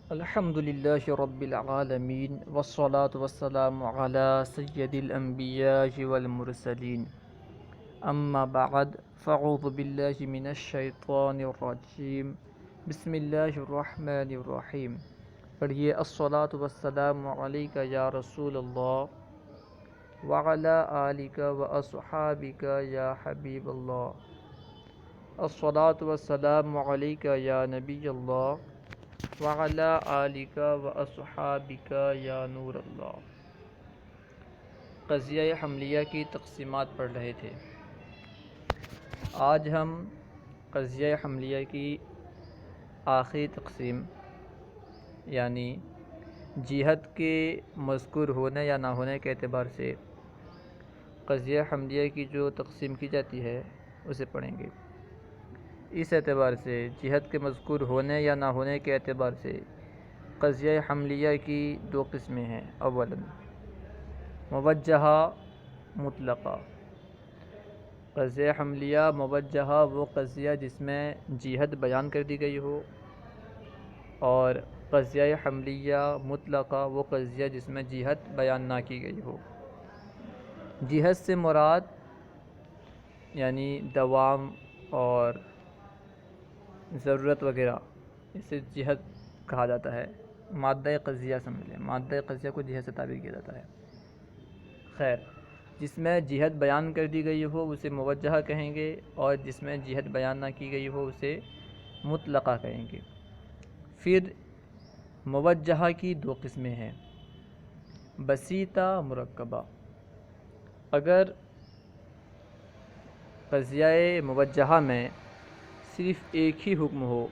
الحمد لله رب العالمين والصلاة والسلام على سيد الأنبياء والمرسلين أما بعد فأعوذ بالله من الشيطان الرجيم بسم الله الرحمن الرحيم پڑھیے الصلاة والسلام علیک یا رسول اللہ وعلى آلک وأصحابک یا حبیب اللہ الصلاة والسلام علیک یا نبی اللہ وعلی آلک واصحابک یا نور اللہ۔ قضیہ حملیہ کی تقسیمات پڑھ رہے تھے۔ آج ہم قضیہ حملیہ کی آخری تقسیم یعنی جہاد کے مذکور ہونے یا نہ ہونے کے اعتبار سے قضیہ حملیہ کی جو تقسیم کی جاتی ہے اسے پڑھیں گے۔ اس اعتبار سے جہاد کے مذکور ہونے یا نہ ہونے کے اعتبار سے قضیہ حملیہ کی دو قسمیں ہیں۔ اولاً موجہہ مطلقہ۔ قضیہ حملیہ موجہہ وہ قضیہ جس میں جہاد بیان کر دی گئی ہو، اور قضیہ حملیہ مطلقہ وہ قضیہ جس میں جہاد بیان نہ کی گئی ہو۔ جہاد سے مراد یعنی دوام اور ضرورت وغیرہ، اسے جہاد کہا جاتا ہے۔ مادہ قضیہ سمجھ لیں، مادہ قضیہ کو جہاد سے تعبیر کیا جاتا ہے۔ خیر، جس میں جہاد بیان کر دی گئی ہو اسے موجہہ کہیں گے، اور جس میں جہاد بیان نہ کی گئی ہو اسے مطلقہ کہیں گے۔ پھر موجہہ کی دو قسمیں ہیں، بسیطہ مرکبہ۔ اگر قضیہ موجہہ میں صرف ایک ہی حکم ہو،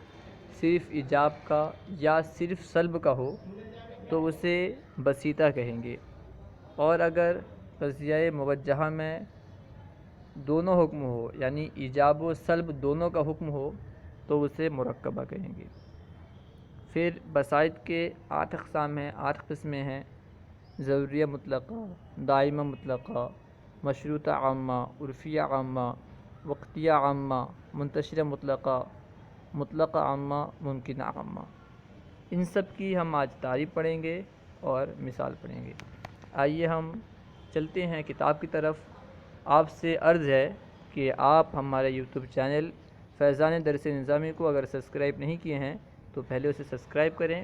صرف ایجاب کا یا صرف سلب کا ہو تو اسے بسیطہ کہیں گے، اور اگر قضیہ موجہہ میں دونوں حکم ہو یعنی ایجاب و سلب دونوں کا حکم ہو تو اسے مرکبہ کہیں گے۔ پھر بسائط کے 8 اقسام ہیں، 8 قسمیں ہیں: ضروریہ مطلقہ، دائمہ مطلقہ، مشروطہ عامہ، عرفیہ عامہ، وقتیہ عامہ، منتشرہ مطلقہ، مطلقہ عامہ، ممکنہ عامہ۔ ان سب کی ہم آج تعریف پڑھیں گے اور مثال پڑھیں گے۔ آئیے ہم چلتے ہیں کتاب کی طرف۔ آپ سے عرض ہے کہ آپ ہمارے یوٹیوب چینل فیضان درس نظامی کو اگر سبسکرائب نہیں کیے ہیں تو پہلے اسے سبسکرائب کریں۔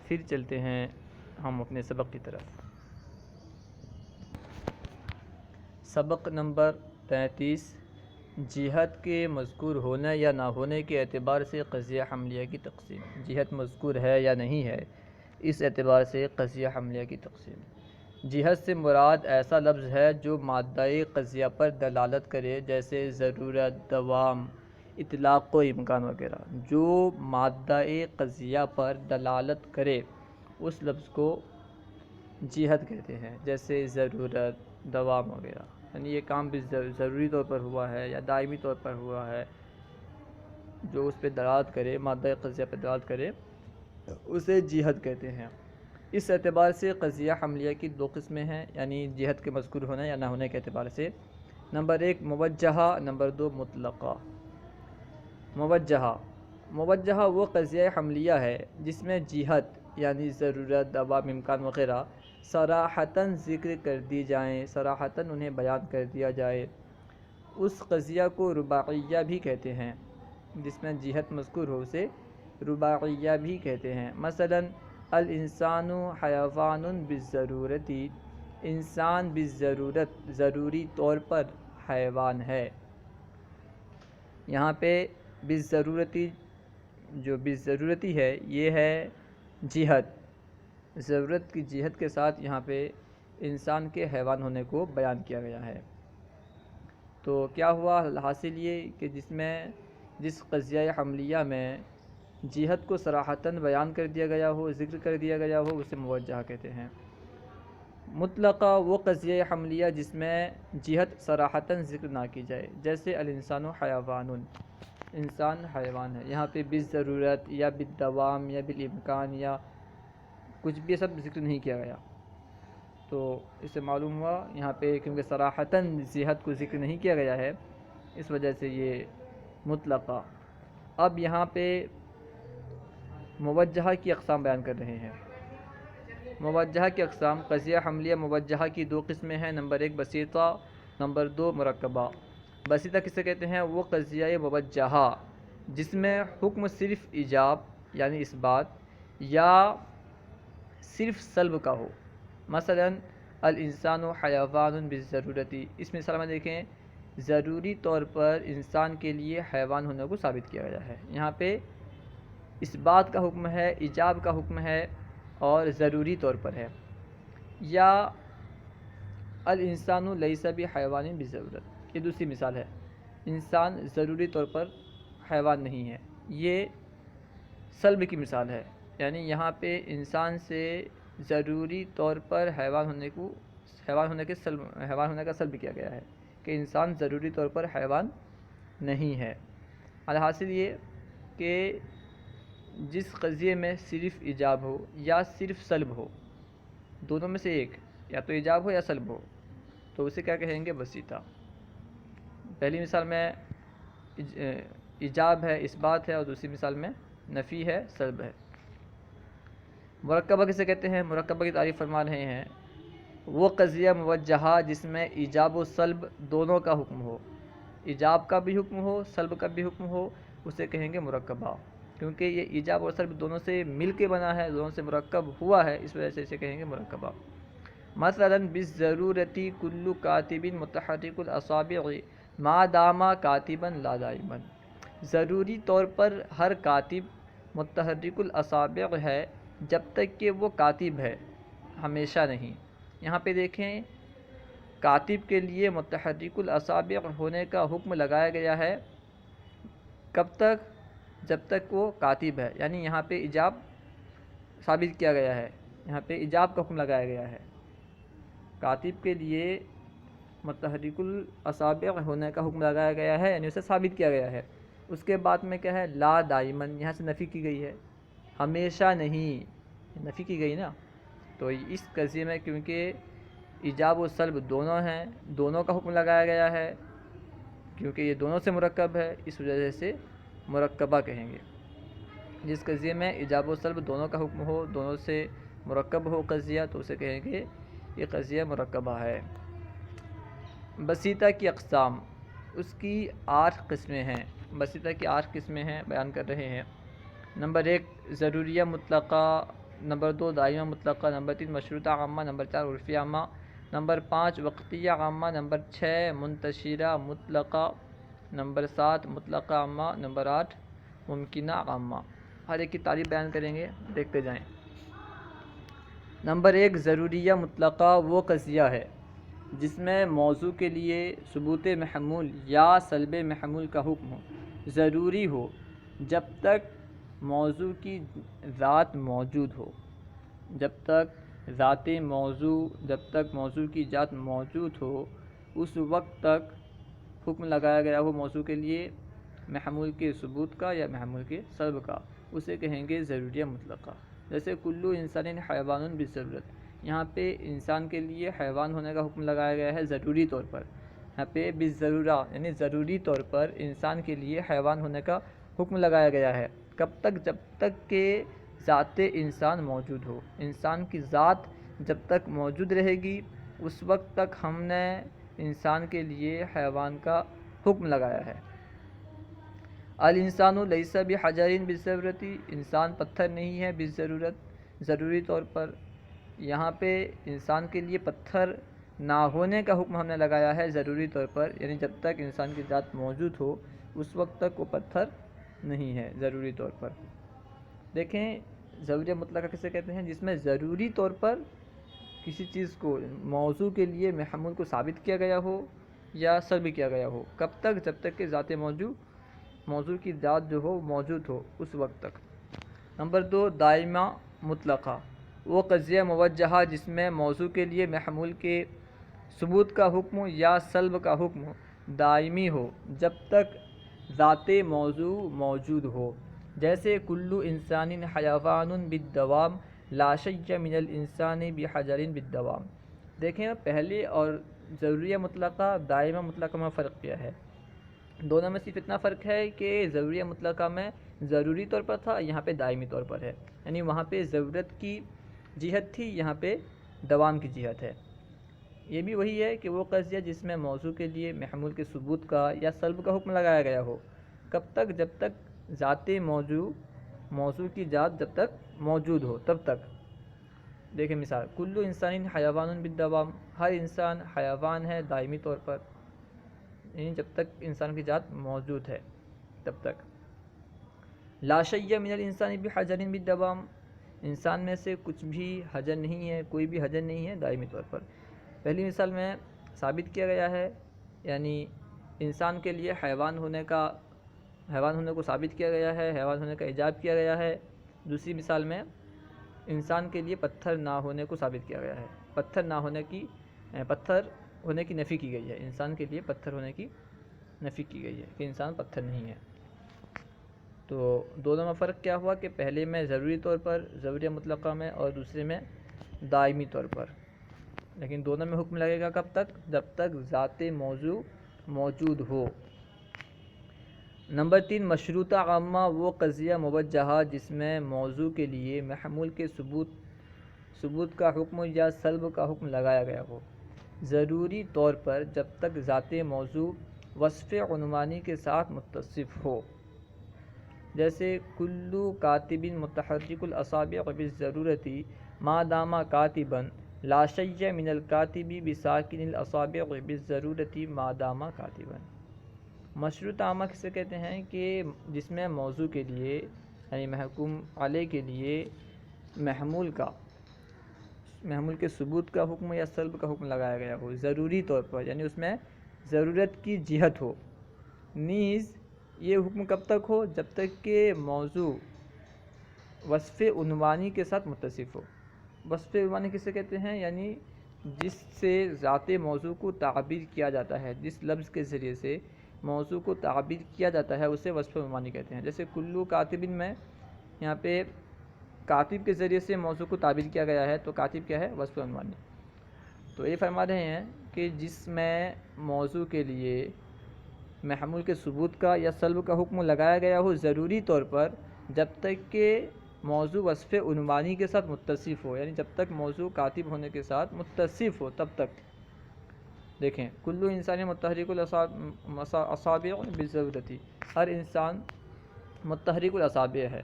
پھر چلتے ہیں ہم اپنے سبق کی طرف۔ سبق نمبر 33، جہاد کے مذکور ہونے یا نہ ہونے کے اعتبار سے قضیہ حملیہ کی تقسیم۔ جہاد مذکور ہے یا نہیں ہے، اس اعتبار سے قضیہ حملیہ کی تقسیم۔ جہاد سے مراد ایسا لفظ ہے جو مادہ قضیہ پر دلالت کرے، جیسے ضرورت، دوام، اطلاق و امکان وغیرہ۔ جو مادہ قضیہ پر دلالت کرے اس لفظ کو جہاد کہتے ہیں، جیسے ضرورت، دوام وغیرہ۔ یعنی یہ کام بھی ضروری طور پر ہوا ہے یا دائمی طور پر ہوا ہے، جو اس پہ دلالت کرے، مادہ قضیہ پہ دلالت کرے، اسے جہاد کہتے ہیں۔ اس اعتبار سے قضیہ حملیہ کی دو قسمیں ہیں، یعنی جہاد کے مذکور ہونے یا نہ ہونے کے اعتبار سے۔ Number 1 موجہہ، number 2 مطلقہ۔ موجہہ وہ قضیہ حملیہ ہے جس میں جہاد یعنی ضرورت، دوام، امکان وغیرہ صراحتاً ذکر کر دی جائیں، صراحتاً انہیں بیان کر دیا جائے۔ اس قضیہ کو رباعیہ بھی کہتے ہیں، جس میں جہاد مذکور ہو اسے رباعیہ بھی کہتے ہیں۔ مثلاً الانسان حیوان بالضرورت، انسان بالضرورت ضروری طور پر حیوان ہے۔ یہاں پہ بالضرورتی جو بالضرورتی ہے یہ ہے جہاد، ضرورت کی جہت کے ساتھ یہاں پہ انسان کے حیوان ہونے کو بیان کیا گیا ہے۔ تو کیا ہوا حاصل یہ کہ جس قضیہ حملیہ میں جہاد کو صراحتاً بیان کر دیا گیا ہو، ذکر کر دیا گیا ہو، اسے موجہہ کہتے ہیں۔ مطلقہ وہ قضیہ حملیہ جس میں جہاد صراحتاً ذکر نہ کی جائے، جیسے الانسان حیوان، انسان حیوان ہے، یہاں پہ بالضرورت یا بالدوام یا بالامکان یا کچھ بھی سب ذکر نہیں کیا گیا۔ تو اس سے معلوم ہوا یہاں پہ کیونکہ صراحتاً جہاد کو ذکر نہیں کیا گیا ہے، اس وجہ سے یہ مطلقہ۔ اب یہاں پہ موجہہ کی اقسام بیان کر رہے ہیں۔ موجہہ کی اقسام قضیہ حملیہ موجہہ کی دو قسمیں ہیں، نمبر 1 بسیطہ، نمبر 2 مرکبہ۔ بسیطہ کسے کہتے ہیں؟ وہ قضیہ موجہہ جس میں حکم صرف ایجاب یعنی اس بات یا صرف سلب کا ہو، مثلا الانسان حیوان بالضرورتی، اس مثال میں دیکھیں ضروری طور پر انسان کے لیے حیوان ہونے کو ثابت کیا گیا ہے۔ یہاں پہ اس بات کا حکم ہے، ایجاب کا حکم ہے اور ضروری طور پر ہے۔ یا الانسان لیس بحیوان بالضرورت، یہ دوسری مثال ہے، انسان ضروری طور پر حیوان نہیں ہے، یہ سلب کی مثال ہے، یعنی یہاں پہ انسان سے ضروری طور پر حیوان ہونے کا سلب کیا گیا ہے کہ انسان ضروری طور پر حیوان نہیں ہے۔ الحاصل یہ کہ جس قضیے میں صرف ایجاب ہو یا صرف سلب ہو، دونوں میں سے ایک، یا تو ایجاب ہو یا سلب ہو، تو اسے کیا کہیں گے؟ بسیطہ۔ پہلی مثال میں ایجاب ہے، اس بات ہے، اور دوسری مثال میں نفی ہے، سلب ہے۔ مرکبہ کسے کہتے ہیں؟ مرکبہ کی تعریف فرما رہے ہیں وہ قضیہ موجہہ جس میں ایجاب و سلب دونوں کا حکم ہو، ایجاب کا بھی حکم ہو، سلب کا بھی حکم ہو، اسے کہیں گے مرکبہ، کیونکہ یہ ایجاب اور سلب دونوں سے مل کے بنا ہے، دونوں سے مرکب ہوا ہے، اس وجہ سے اسے کہیں گے مرکبہ۔ مثلا بالضرورتی کل کاتب متحرک الاصابع ما دام کاتبا لا دائما، ضروری طور پر ہر کاتب متحرک الاصابع ہے جب تک کہ وہ کاتب ہے، ہمیشہ نہیں۔ یہاں پہ دیکھیں کاتب کے لیے متحرک الاصابع ہونے کا حکم لگایا گیا ہے، کب تک؟ جب تک وہ کاتب ہے، یعنی یہاں پہ ایجاب ثابت کیا گیا ہے، یہاں پہ ایجاب کا حکم لگایا گیا ہے، کاتب کے لیے متحرک الاصابع ہونے کا حکم لگایا گیا ہے، یعنی اسے ثابت کیا گیا ہے۔ اس کے بعد میں کیا ہے؟ لا دائمن، یہاں سے نفی کی گئی ہے، ہمیشہ نہیں، نفی کی گئی نا، تو اس قضیے میں کیونکہ ایجاب و سلب دونوں ہیں، دونوں کا حکم لگایا گیا ہے، کیونکہ یہ دونوں سے مرکب ہے، اس وجہ سے مرکبہ کہیں گے۔ جس قضیے میں ایجاب و سلب دونوں کا حکم ہو، دونوں سے مرکب ہو قضیہ، تو اسے کہیں گے یہ قضیہ مرکبہ ہے۔ بسیطہ کی اقسام، اس کی 8 قسمیں ہیں، بسیطہ کی 8 قسمیں ہیں، بیان کر رہے ہیں۔ نمبر 1 ضروریہ مطلقہ، نمبر 2 دائمہ مطلقہ، نمبر 3 مشروطہ عامہ، نمبر 4 عرفی عامہ، نمبر 5 وقتیہ عامہ، نمبر 6 منتشرہ مطلقہ، نمبر 7 مطلقہ عامہ، نمبر 8 ممکنہ عامہ۔ ہر ایک کی تعریف بیان کریں گے، دیکھتے جائیں۔ نمبر 1 ضروریہ مطلقہ وہ قضیہ ہے جس میں موضوع کے لیے ثبوت محمول یا سلب محمول کا حکم ہو، ضروری ہو جب تک موضوع کی ذات موجود ہو، جب تک موضوع کی ذات موجود ہو، اس وقت تک حکم لگایا گیا ہو موضوع کے لیے محمول کے ثبوت کا یا محمول کے سلب کا، اسے کہیں گے ضروریہ مطلقہ۔ جیسے کلو انسان حیوان بالضرورت، یہاں پہ انسان کے لیے حیوان ہونے کا حکم لگایا گیا ہے ضروری طور پر، یہاں پہ بالضرورہ یعنی ضروری طور پر انسان کے لیے حیوان ہونے کا حکم لگایا گیا ہے، کب تک؟ جب تک کہ ذات انسان موجود ہو، انسان کی ذات جب تک موجود رہے گی اس وقت تک ہم نے انسان کے لیے حیوان کا حکم لگایا ہے۔ الانسان لیس بحجر بالضرورت، انسان پتھر نہیں ہے بالضرورت، ضروری طور پر، یہاں پہ انسان کے لیے پتھر نہ ہونے کا حکم ہم نے لگایا ہے ضروری طور پر، یعنی جب تک انسان کی ذات موجود ہو اس وقت تک وہ پتھر نہیں ہے ضروری طور پر۔ دیکھیں ضروریہ مطلقہ کسے کہتے ہیں؟ جس میں ضروری طور پر کسی چیز کو موضوع کے لیے محمول کو ثابت کیا گیا ہو یا سلب کیا گیا ہو، کب تک؟ جب تک کہ ذات موضوع کی ذات جو ہو موجود ہو اس وقت تک۔ نمبر 2 دائمہ مطلقہ وہ قضیہ موجہہ جس میں موضوع کے لیے محمول کے ثبوت کا حکم یا سلب کا حکم دائمی ہو جب تک ذات موضوع موجود ہو، جیسے کلو انسان حیوان بالدوام لا شیء من الانسان بحجر بالدوام۔ دیکھیں پہلے اور ضروریہ مطلقہ دائمہ مطلقہ میں فرق کیا ہے، دونوں میں صرف اتنا فرق ہے کہ ضروریہ مطلقہ میں ضروری طور پر تھا، یہاں پہ دائمی طور پر ہے، یعنی وہاں پہ ضرورت کی جہت تھی، یہاں پہ دوام کی جہت ہے۔ یہ بھی وہی ہے کہ وہ قضیہ جس میں موضوع کے لیے محمول کے ثبوت کا یا سلب کا حکم لگایا گیا ہو، کب تک؟ جب تک ذات موضوع کی ذات جب تک موجود ہو تب تک۔ دیکھیں مثال، کل انسان حیوان بالدوام، ہر انسان حیوان ہے دائمی طور پر، یعنی جب تک انسان کی ذات موجود ہے تب تک۔ لا شیء من الانسان بحجر بالدوام، انسان میں سے کچھ بھی حجر نہیں ہے، کوئی بھی حجر نہیں ہے دائمی طور پر۔ پہلی مثال میں ثابت کیا گیا ہے، یعنی انسان کے لیے حیوان ہونے کو ثابت کیا گیا ہے، حیوان ہونے کا ایجاب کیا گیا ہے۔ دوسری مثال میں انسان کے لیے پتھر نہ ہونے کو ثابت کیا گیا ہے، پتھر ہونے کی نفی کی گئی ہے، انسان کے لیے پتھر ہونے کی نفی کی گئی ہے کہ انسان پتھر نہیں ہے۔ تو دونوں میں فرق کیا ہوا کہ پہلے میں ضروری طور پر ضروریہ مطلقہ میں، اور دوسرے میں دائمی طور پر، لیکن دونوں میں حکم لگے گا کب تک؟ جب تک ذات موضوع موجود ہو۔ نمبر 3، مشروطہ عامہ وہ قضیہ موجہہ جس میں موضوع کے لیے محمول کے ثبوت کا حکم یا سلب کا حکم لگایا گیا ہو، ضروری طور پر جب تک ذات موضوع وصف عنوانی کے ساتھ متصف ہو۔ جیسے کلو کاتب متحرک الاصابع بالضرورت ما دام کاتبا، لا شیء من الکاتب بساکن الاصابع بالضرورت ما دام کاتبا۔ مشروط عامہ کسے کہتے ہیں کہ جس میں موضوع کے لیے یعنی محکوم علیہ کے لیے محمول کے ثبوت کا حکم یا سلب کا حکم لگایا گیا ہو ضروری طور پر، یعنی اس میں ضرورت کی جہت ہو۔ نیز یہ حکم کب تک ہو؟ جب تک کہ موضوع وصف عنوانی کے ساتھ متصف ہو۔ وصف عنوانی کسے کہتے ہیں؟ یعنی جس سے ذات موضوع کو تعبیر کیا جاتا ہے، جس لفظ کے ذریعے سے موضوع کو تعبیر کیا جاتا ہے اسے وصف عنوانی کہتے ہیں۔ جیسے کلو کاتب میں یہاں پہ کاتب کے ذریعے سے موضوع کو تعبیر کیا گیا ہے، تو کاتب کیا ہے؟ وصف عنوانی۔ تو یہ فرما رہے ہیں کہ جس میں موضوع کے لیے محمول کے ثبوت کا یا سلب کا حکم لگایا گیا ہو ضروری طور پر، جب تک کہ موضوع وصف عنوانی کے ساتھ متصف ہو، یعنی جب تک موضوع کاتب ہونے کے ساتھ متصف ہو تب تک۔ دیکھیں، کلو انسان متحرک الاصابع بالضرورت، ہر انسان متحرک الاصابع ہے،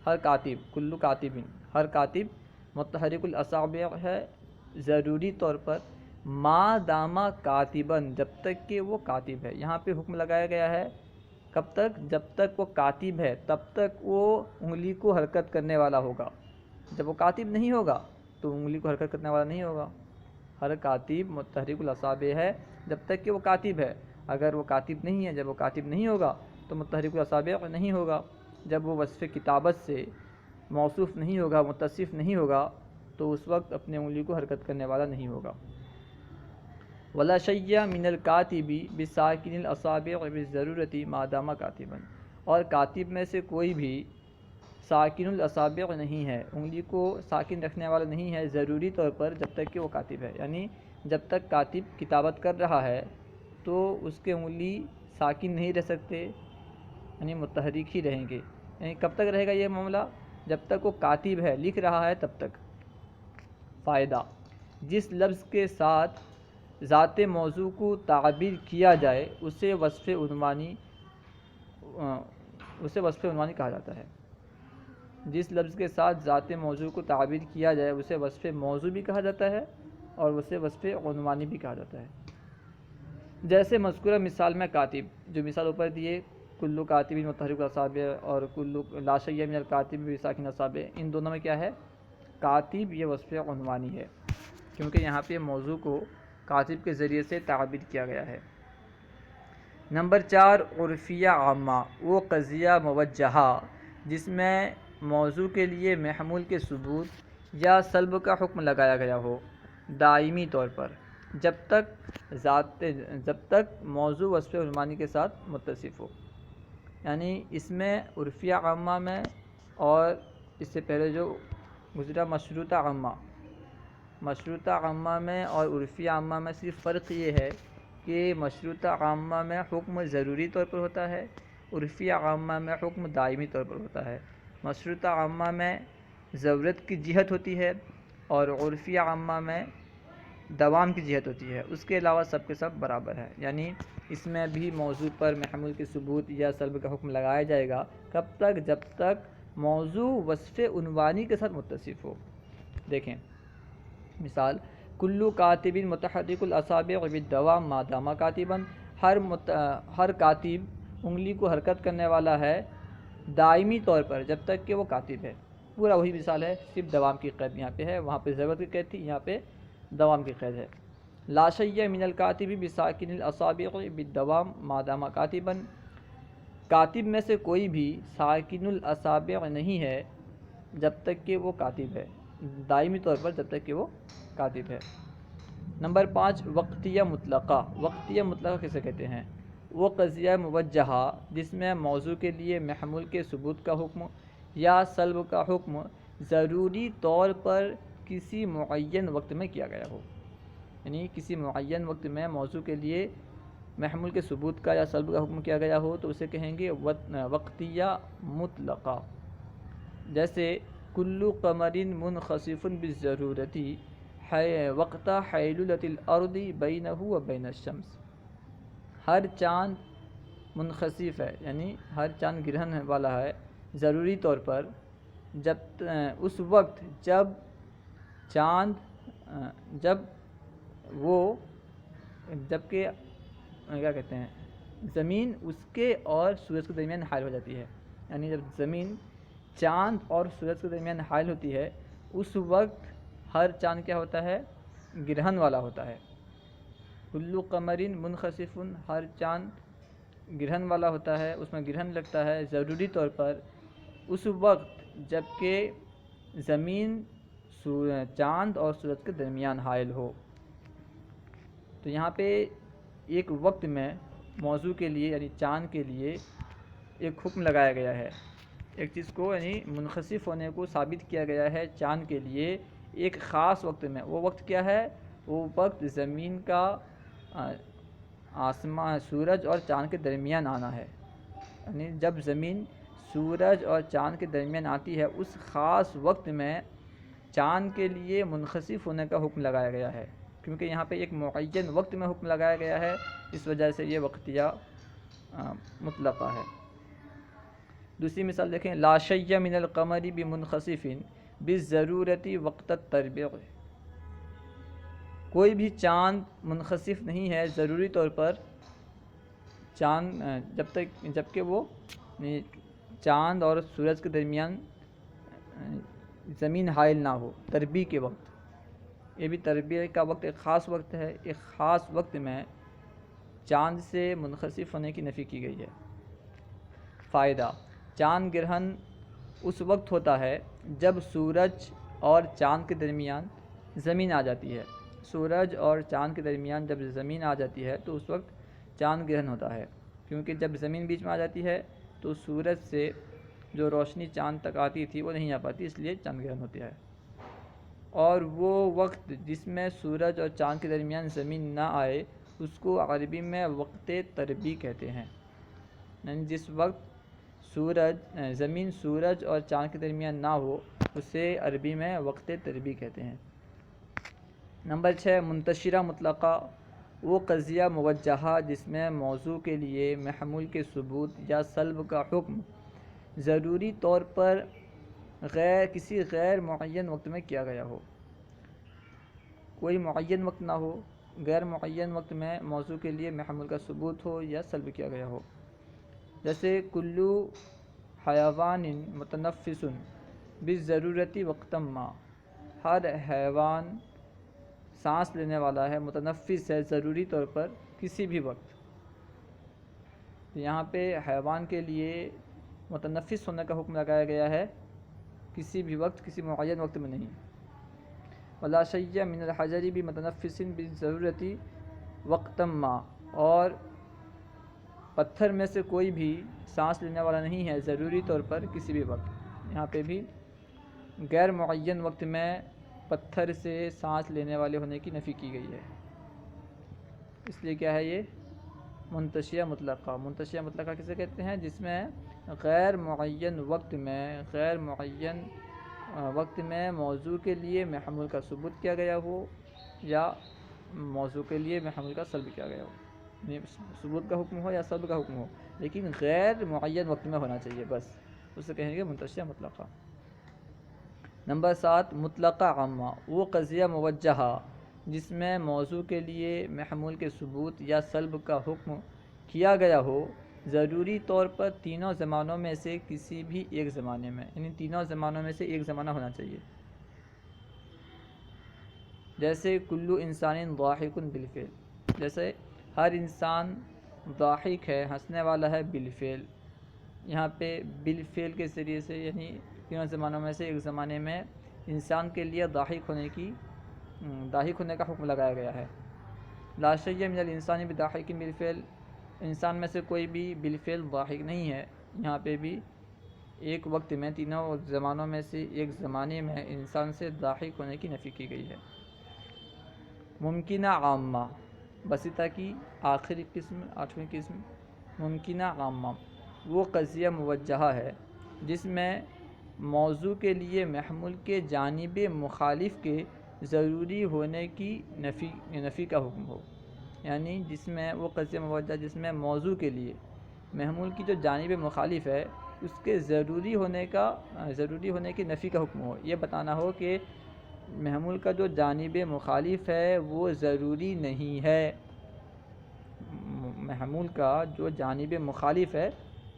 ہر کاتب، کلو کاتب، ہر کاتب متحرک الاصابع ہے ضروری طور پر، ما داما کاتباً، جب تک کہ وہ کاتب ہے۔ یہاں پہ حکم لگایا گیا ہے کب تک؟ جب تک وہ کاتب ہے تب تک وہ انگلی کو حرکت کرنے والا ہوگا۔ جب وہ کاتب نہیں ہوگا تو انگلی کو حرکت کرنے والا نہیں ہوگا۔ ہر کاتب متحرک الاصابع ہے جب تک کہ وہ کاتب ہے، اگر وہ کاتب نہیں ہے، جب وہ کاتب نہیں ہوگا تو متحرک الاصابع نہیں ہوگا۔ جب وہ وصف کتابت سے موصوف نہیں ہوگا، متصف نہیں ہوگا، تو اس وقت اپنے انگلی کو حرکت کرنے والا نہیں ہوگا۔ ولا شیء من الکاتب بساکن الاصابع بالضرورت ما دام کاتبا، اور کاتب میں سے کوئی بھی ساکن الاصابع نہیں ہے، انگلی کو ساکن رکھنے والا نہیں ہے ضروری طور پر جب تک کہ وہ کاتب ہے، یعنی جب تک کاتب کتابت کر رہا ہے تو اس کے انگلی ساکن نہیں رہ سکتے، یعنی متحرک ہی رہیں گے۔ یعنی کب تک رہے گا یہ معاملہ؟ جب تک وہ کاتب ہے، لکھ رہا ہے تب تک۔ فائدہ، جس لفظ کے ساتھ ذات موضوع کو تعبیر کیا جائے اسے وصف عنوانی کہا جاتا ہے۔ جس لفظ کے ساتھ ذات موضوع کو تعبیر کیا جائے اسے وصف موضوع بھی کہا جاتا ہے اور اسے وصف عنوانی بھی کہا جاتا ہے۔ جیسے مذکورہ مثال میں کاتب، جو مثال اوپر دیے، کلو کاتب متحرک الاصابع اور کلو لا شیء من الکاتب بساکن الاصابع، ان دونوں میں کیا ہے؟ کاتب یہ وصف عنوانی ہے، کیونکہ یہاں پہ موضوع کو کاتب کے ذریعے سے تعبیر کیا گیا ہے۔ نمبر 4، عرفیہ عامہ وہ قضیہ موجہہ جس میں موضوع کے لیے محمول کے ثبوت یا سلب کا حکم لگایا گیا ہو دائمی طور پر، جب تک موضوع وصف عنوانی کے ساتھ متصف ہو۔ یعنی اس میں عرفیہ عامہ میں اور اس سے پہلے جو گزرا مشروطہ عامہ میں اور عرفیہ عامہ میں صرف فرق یہ ہے کہ مشروطہ عامہ میں حکم ضروری طور پر ہوتا ہے، عرفیہ عامہ میں حکم دائمی طور پر ہوتا ہے، مشروطہ عامہ میں ضرورت کی جہت ہوتی ہے اور عرفیہ عامہ میں دوام کی جہت ہوتی ہے، اس کے علاوہ سب کے سب برابر ہے۔ یعنی اس میں بھی موضوع پر محمول کے ثبوت یا سلب کا حکم لگایا جائے گا کب تک؟ جب تک موضوع وصف عنوانی کے ساتھ متصف ہو۔ دیکھیں مثال، کلو کاتب متحرک الاصابع بالدوام ما دام کاتبا، ہر کاتب انگلی کو حرکت کرنے والا ہے دائمی طور پر جب تک کہ وہ کاتب ہے۔ پورا وہی مثال ہے، صرف دوام کی قید یہاں پہ ہے، وہاں پہ ضرورت کی قید تھی، یہاں پہ دوام کی قید ہے۔ لا شیء من الکاتب بساکن الاصابع بالدوام ما دام کاتبا، کاتب میں سے کوئی بھی ساکن الاصابع نہیں ہے جب تک کہ وہ کاتب ہے، دائمی طور پر جب تک کہ وہ کاتب ہے۔ نمبر 5، وقتیہ مطلقہ۔ وقتیہ مطلقہ کسے کہتے ہیں؟ وہ قضیہ موجہہ جس میں موضوع کے لیے محمول کے ثبوت کا حکم یا سلب کا حکم ضروری طور پر کسی معین وقت میں کیا گیا ہو۔ یعنی کسی معین وقت میں موضوع کے لیے محمول کے ثبوت کا یا سلب کا حکم کیا گیا ہو تو اسے کہیں گے وقتیہ مطلقہ۔ جیسے کلو قمر منخسف بالضرورت وقت حیلولۃ الارض بینہ و بین الشمس، ہر چاند منخسف ہے، یعنی ہر چاند گرہن والا ہے ضروری طور پر جب اس وقت جب چاند جبکہ کیا کہتے ہیں زمین اس کے اور سورج کے درمیان حائل ہو جاتی ہے۔ یعنی جب زمین چاند اور سورج کے درمیان حائل ہوتی ہے اس وقت ہر چاند کیا ہوتا ہے؟ گرہن والا ہوتا ہے۔ کلو قمر منخسف، ہر چاند گرہن والا ہوتا ہے، اس میں گرہن لگتا ہے ضروری طور پر اس وقت جب کہ زمین چاند اور سورج کے درمیان حائل ہو۔ تو یہاں پہ ایک وقت میں موضوع کے لیے یعنی چاند کے لیے ایک حکم لگایا گیا ہے، ایک چیز کو یعنی منخسف ہونے کو ثابت کیا گیا ہے چاند کے لیے ایک خاص وقت میں۔ وہ وقت کیا ہے؟ وہ وقت زمین کا آسمان سورج اور چاند کے درمیان آنا ہے۔ یعنی جب زمین سورج اور چاند کے درمیان آتی ہے اس خاص وقت میں چاند کے لیے منخسف ہونے کا حکم لگایا گیا ہے، کیونکہ یہاں پہ ایک معین وقت میں حکم لگایا گیا ہے، اس وجہ سے یہ وقتیہ مطلقہ ہے۔ دوسری مثال دیکھیں، لا شیء من القمر بمنخسف بالضرورت وقت التربیع، کوئی بھی چاند منخسف نہیں ہے ضروری طور پر چاند جبکہ وہ چاند اور سورج کے درمیان زمین حائل نہ ہو، تربیع کے وقت۔ یہ بھی تربیع کا وقت ایک خاص وقت ہے، ایک خاص وقت میں چاند سے منخسف ہونے کی نفی کی گئی ہے۔ فائدہ، چاند گرہن اس وقت ہوتا ہے جب سورج اور چاند کے درمیان زمین آ جاتی ہے۔ سورج اور چاند کے درمیان جب زمین آ جاتی ہے تو اس وقت چاند گرہن ہوتا ہے، کیونکہ جب زمین بیچ میں آ جاتی ہے تو سورج سے جو روشنی چاند تک آتی تھی وہ نہیں آ پاتی، اس لیے چاند گرہن ہوتا ہے۔ اور وہ وقت جس میں سورج اور چاند کے درمیان زمین نہ آئے اس کو عربی میں وقت تربیع کہتے ہیں۔ یعنی جس وقت زمین سورج اور چاند کے درمیان نہ ہو اسے عربی میں وقت تربیع کہتے ہیں۔ نمبر 6، منتشرہ مطلقہ۔ وہ قضیہ موجہہ جس میں موضوع کے لیے محمول کے ثبوت یا سلب کا حکم ضروری طور پر کسی غیر معین وقت میں کیا گیا ہو، کوئی معین وقت نہ ہو، غیر معین وقت میں موضوع کے لیے محمول کا ثبوت ہو یا سلب کیا گیا ہو۔ جیسے کلو حیوان متنفس بالضرورت وقتا ما، ہر حیوان سانس لینے والا ہے، متنفس ہے ضروری طور پر کسی بھی وقت۔ یہاں پہ حیوان کے لیے متنفس ہونے کا حکم لگایا گیا ہے، کسی بھی وقت کسی معین وقت میں نہیں۔ ولا شیء من الحجر بمتنفس بالضرورت وقتا ما، اور پتھر میں سے کوئی بھی سانس لینے والا نہیں ہے ضروری طور پر کسی بھی وقت۔ یہاں پہ بھی غیر معین وقت میں پتھر سے سانس لینے والے ہونے کی نفی کی گئی ہے، اس لیے کیا ہے یہ منتشیہ مطلقہ، منتشیہ مطلقہ کسے کہتے ہیں؟ جس میں غیر معین وقت میں موضوع کے لیے محمول کا ثبوت کیا گیا ہو یا موضوع کے لیے محمول کا سلب کیا گیا ہو، یعنی ثبوت کا حکم ہو یا سلب کا حکم ہو، لیکن غیر معین وقت میں ہونا چاہیے، بس اسے کہیں گے منتشیہ مطلقہ۔ نمبر 7 مطلقہ عامہ، وہ قضیہ موجہہ جس میں موضوع کے لیے محمول کے ثبوت یا سلب کا حکم کیا گیا ہو ضروری طور پر تینوں زمانوں میں سے کسی بھی ایک زمانے میں، یعنی تینوں زمانوں میں سے ایک زمانہ ہونا چاہیے۔ جیسے کلو انسان ضاحک بالفعل، جیسے ہر انسان ضاحک ہے، ہنسنے والا ہے، بالفعل، یہاں پہ بالفعل کے ذریعے سے یعنی تینوں زمانوں میں سے ایک زمانے میں انسان کے لیے ضاحک ہونے کا حکم لگایا گیا ہے۔ لا شیء من الانسان بضاحک بالفعل، انسان میں سے کوئی بھی بالفعل ضاحک نہیں ہے، یہاں پہ بھی ایک وقت میں تینوں زمانوں میں سے ایک زمانے میں انسان سے ضاحک ہونے کی نفی کی گئی ہے۔ ممکنہ عامہ، بسیطہ کی آخری قسم، 8ویں قسم، ممکنہ عامہ، وہ قضیہ موجہہ ہے جس میں موضوع کے لیے محمول کے جانب مخالف کے ضروری ہونے کی نفی کا حکم ہو، یعنی جس میں وہ قضیہ موجہہ جس میں موضوع کے لیے محمول کی جو جانب مخالف ہے اس کے ضروری ہونے کی نفی کا حکم ہو، یہ بتانا ہو کہ محمول کا جو جانب مخالف ہے وہ ضروری نہیں ہے، محمول کا جو جانب مخالف ہے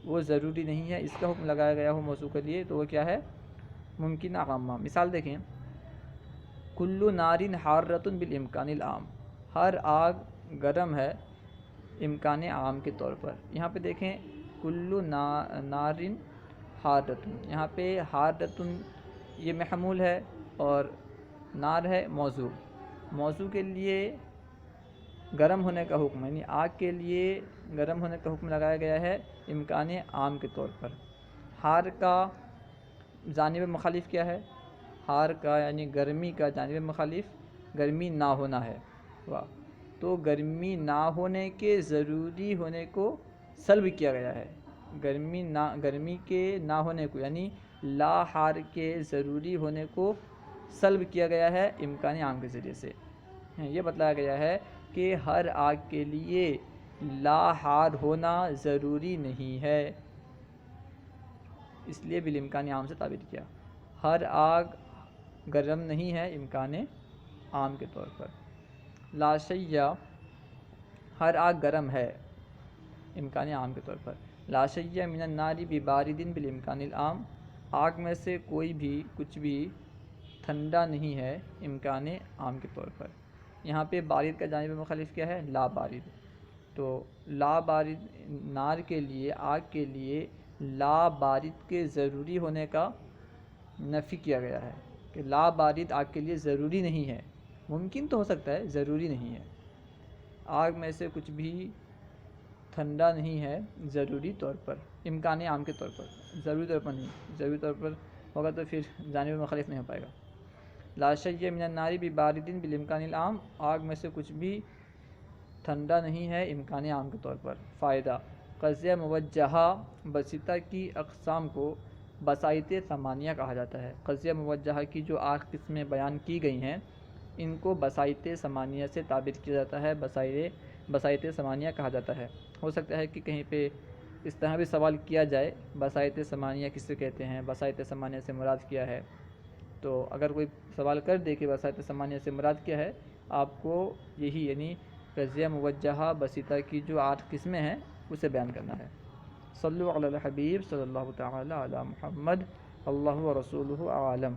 وہ ضروری نہیں ہے، اس کا حکم لگایا گیا ہو موضوع کے لیے، تو وہ کیا ہے؟ ممکنہ عامہ۔ مثال دیکھیں، کل نار حارۃ بالامکان العام، ہر آگ گرم ہے امکان عام کے طور پر۔ یہاں پہ دیکھیں کل نار حارۃ، یہاں پہ حارۃ یہ محمول ہے اور نار ہے موضوع کے لیے گرم ہونے کا حکم، یعنی آگ کے لیے گرم ہونے کا حکم لگایا گیا ہے امکان عام کے طور پر۔ حار کا جانب مخالف کیا ہے؟ حار کا یعنی گرمی کا جانب مخالف گرمی نہ ہونا ہے، تو گرمی نہ ہونے کے ضروری ہونے کو سلب کیا گیا ہے، گرمی کے نہ ہونے کو یعنی لا حار کے ضروری ہونے کو سلب کیا گیا ہے امکان عام کے ذریعے سے۔ یہ بتلایا گیا ہے کہ ہر آگ کے لیے لا حار ہونا ضروری نہیں ہے، اس لیے بالامکان عام سے تعبیر کیا، ہر آگ گرم نہیں ہے امکان عام کے طور پر۔ لا شیء، ہر آگ گرم ہے امکان عام کے طور پر۔ لا شیء من النار ببارد بالامکان العام، آگ میں سے کوئی بھی کچھ بھی ٹھنڈا نہیں ہے امکان عام کے طور پر۔ یہاں پہ بارد کا جانب مخالف کیا ہے؟ لا بارد، تو لا بارد نار کے لیے، آگ کے لیے لا بارد کے ضروری ہونے کا نفی کیا گیا ہے کہ لا بارد آگ کے لیے ضروری نہیں ہے، ممکن تو ہو سکتا ہے، ضروری نہیں ہے، آگ میں سے کچھ بھی ٹھنڈا نہیں ہے ضروری طور پر، امکان عام کے طور پر، ضروری طور پر نہیں، ضروری طور پر ہوگا تو پھر جانب مخالف نہیں ہو پائے گا۔ لا شیء من النار ببارد بالامکان العام، آگ میں سے کچھ بھی ٹھنڈا نہیں ہے امکان عام کے طور پر۔ فائدہ، قضیہ موجہہ بسیطہ کی اقسام کو بسائط ثمانیہ کہا جاتا ہے، قضیہ موجہہ کی جو 8 قسمیں بیان کی گئی ہیں ان کو بسائط ثمانیہ سے تعبیر کیا جاتا ہے، بسائط ثمانیہ کہا جاتا ہے۔ ہو سکتا ہے کہ کہیں پہ اس طرح بھی سوال کیا جائے بسائط ثمانیہ کس سے کہتے ہیں، بسائط ثمانیہ سے مراد کیا ہے، تو اگر کوئی سوال کر دے کہ بسائط ثمانیہ سے مراد کیا ہے، آپ کو یہی یعنی قضیہ موجہہ بسیطہ کی جو 8 قسمیں ہیں اسے بیان کرنا ہے۔ صلو علی الحبیب صلی اللہ تعالی علی محمد، اللہ و رسولہ اعلم۔